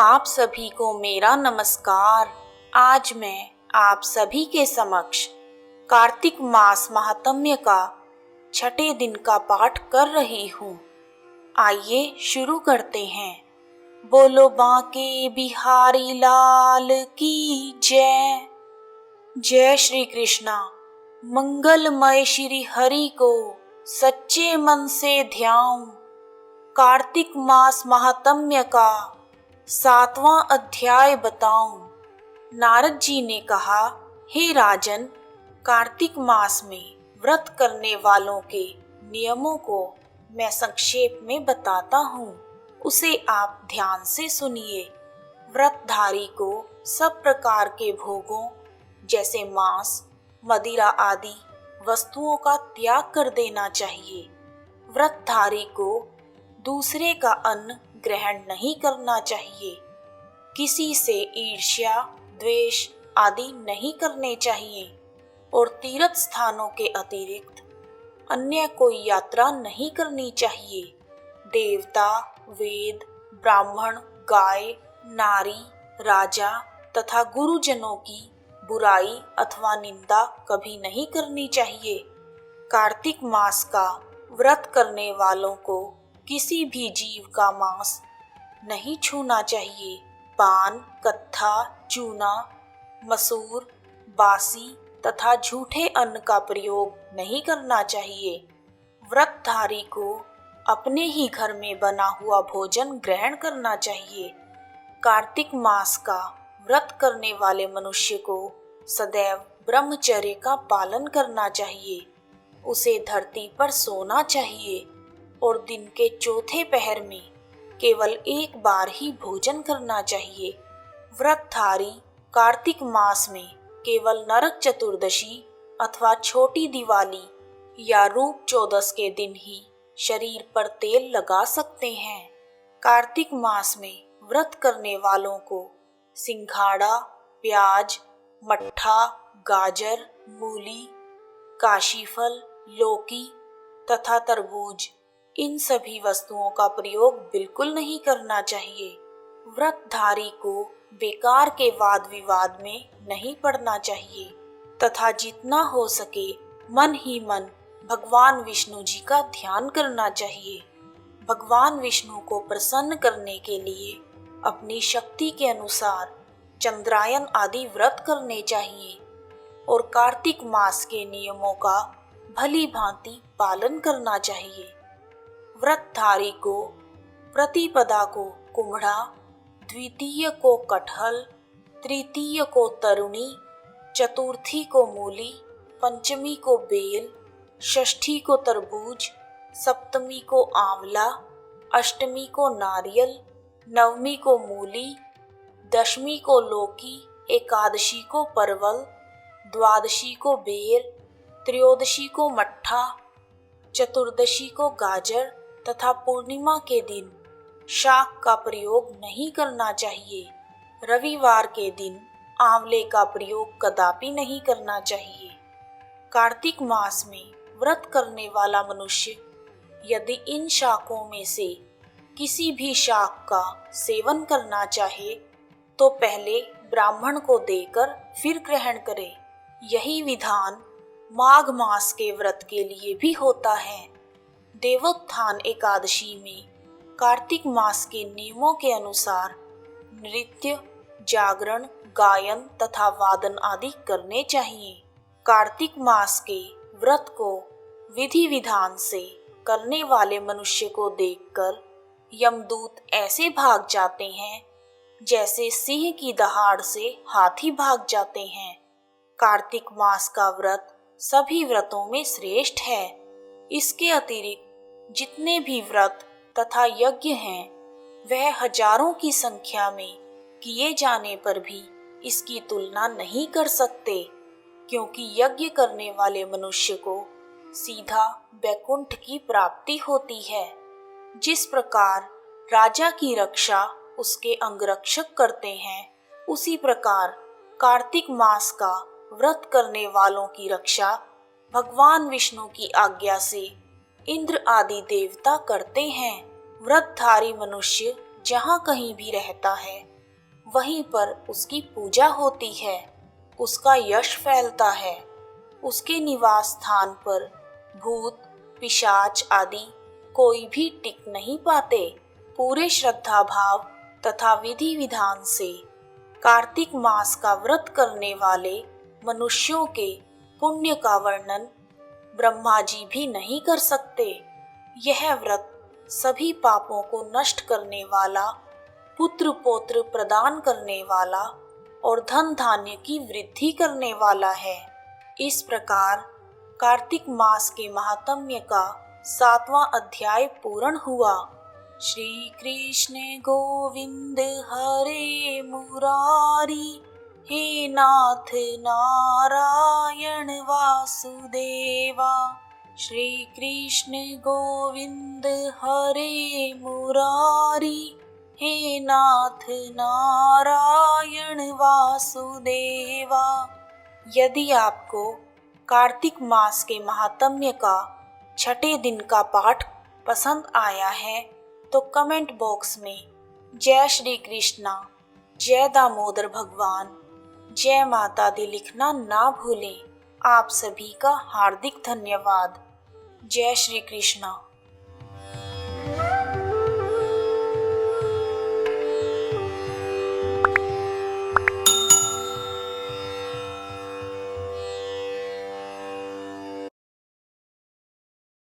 आप सभी को मेरा नमस्कार। आज मैं आप सभी के समक्ष कार्तिक मास महात्म्य का छठे दिन का पाठ कर रही हूँ। आइए शुरू करते हैं। बोलो बांके बिहारी लाल की जय। जय श्री कृष्णा। मंगलमय श्री हरि को सच्चे मन से ध्याऊं। कार्तिक मास महात्म्य का 7वां अध्याय बताऊं। नारद जी ने कहा, हे राजन, कार्तिक मास में व्रत करने वालों के नियमों को मैं संक्षेप में बताता हूँ, उसे आप ध्यान से सुनिए। व्रतधारी को सब प्रकार के भोगों जैसे मांस, मदिरा आदि वस्तुओं का त्याग कर देना चाहिए। व्रतधारी को दूसरे का अन्न ग्रहण नहीं करना चाहिए। किसी से ईर्ष्या, द्वेष आदि नहीं करने चाहिए और तीर्थ स्थानों के अतिरिक्त अन्य कोई यात्रा नहीं करनी चाहिए। देवता, वेद, ब्राह्मण, गाय, नारी, राजा तथा गुरुजनों की बुराई अथवा निंदा कभी नहीं करनी चाहिए। कार्तिक मास का व्रत करने वालों को किसी भी जीव का मांस नहीं छूना चाहिए। पान, कत्था, चूना, मसूर, बासी तथा झूठे अन्न का प्रयोग नहीं करना चाहिए। व्रतधारी को अपने ही घर में बना हुआ भोजन ग्रहण करना चाहिए। कार्तिक मास का व्रत करने वाले मनुष्य को सदैव ब्रह्मचर्य का पालन करना चाहिए। उसे धरती पर सोना चाहिए और दिन के चौथे पहर में केवल एक बार ही भोजन करना चाहिए। व्रतधारी कार्तिक मास में केवल नरक चतुर्दशी अथवा छोटी दिवाली या रूप चौदस के दिन ही शरीर पर तेल लगा सकते हैं। कार्तिक मास में व्रत करने वालों को सिंघाड़ा, प्याज, मट्ठा, गाजर, मूली, काशीफल, लौकी तथा तरबूज, इन सभी वस्तुओं का प्रयोग बिल्कुल नहीं करना चाहिए। व्रतधारी को बेकार के वाद विवाद में नहीं पड़ना चाहिए तथा जितना हो सके मन ही मन भगवान विष्णु जी का ध्यान करना चाहिए। भगवान विष्णु को प्रसन्न करने के लिए अपनी शक्ति के अनुसार चंद्रायन आदि व्रत करने चाहिए और कार्तिक मास के नियमों का भली भांति पालन करना चाहिए। व्रतधारी को प्रतिपदा को कुम्हड़ा, द्वितीय को कटहल, तृतीय को तरुणी, चतुर्थी को मूली, पंचमी को बेल, षष्ठी को तरबूज, सप्तमी को आंवला, अष्टमी को नारियल, नवमी को मूली, दशमी को लौकी, एकादशी को परवल, द्वादशी को बेर, त्रयोदशी को मट्ठा, चतुर्दशी को गाजर तथा पूर्णिमा के दिन शाक का प्रयोग नहीं करना चाहिए। रविवार के दिन आंवले का प्रयोग कदापि नहीं करना चाहिए। कार्तिक मास में व्रत करने वाला मनुष्य यदि इन शाकों में से किसी भी शाक का सेवन करना चाहे तो पहले ब्राह्मण को देकर फिर ग्रहण करे। यही विधान माघ मास के व्रत के लिए भी होता है। देवोत्थान एकादशी में कार्तिक मास के नियमों के अनुसार नृत्य, जागरण, गायन तथा वादन आदि करने चाहिए। कार्तिक मास के व्रत को विधि विधान से करने वाले मनुष्य को देखकर यमदूत ऐसे भाग जाते हैं जैसे सिंह की दहाड़ से हाथी भाग जाते हैं। कार्तिक मास का व्रत सभी व्रतों में श्रेष्ठ है। इसके अतिरिक्त जितने भी व्रत तथा यज्ञ हैं वह हजारों की संख्या में किए जाने पर भी इसकी तुलना नहीं कर सकते, क्योंकि यज्ञ करने वाले मनुष्य को सीधा वैकुंठ की प्राप्ति होती है। जिस प्रकार राजा की रक्षा उसके अंगरक्षक करते हैं, उसी प्रकार कार्तिक मास का व्रत करने वालों की रक्षा भगवान विष्णु की आज्ञा से इंद्र आदि देवता करते हैं। व्रतधारी मनुष्य जहाँ कहीं भी रहता है वहीं पर उसकी पूजा होती है, उसका यश फैलता है। उसके निवास स्थान पर भूत पिशाच आदि कोई भी टिक नहीं पाते। पूरे श्रद्धा भाव तथा विधि विधान से कार्तिक मास का व्रत करने वाले मनुष्यों के पुण्य का वर्णन ब्रह्मा जी भी नहीं कर सकते। यह व्रत सभी पापों को नष्ट करने वाला, पुत्र पौत्र प्रदान करने वाला और धन धान्य की वृद्धि करने वाला है। इस प्रकार कार्तिक मास के महात्म्य का 7वां अध्याय पूर्ण हुआ। श्री कृष्ण गोविंद हरे मुरारी, हे नाथ नारायण वासुदेवा। श्री कृष्ण गोविंद हरे मुरारी, हे नाथ नारायण वासुदेवा। यदि आपको कार्तिक मास के महात्म्य का छठे दिन का पाठ पसंद आया है तो कमेंट बॉक्स में जय श्री कृष्णा, जय दामोदर भगवान, जय माता दी लिखना ना भूलें। आप सभी का हार्दिक धन्यवाद। जय श्री कृष्णा।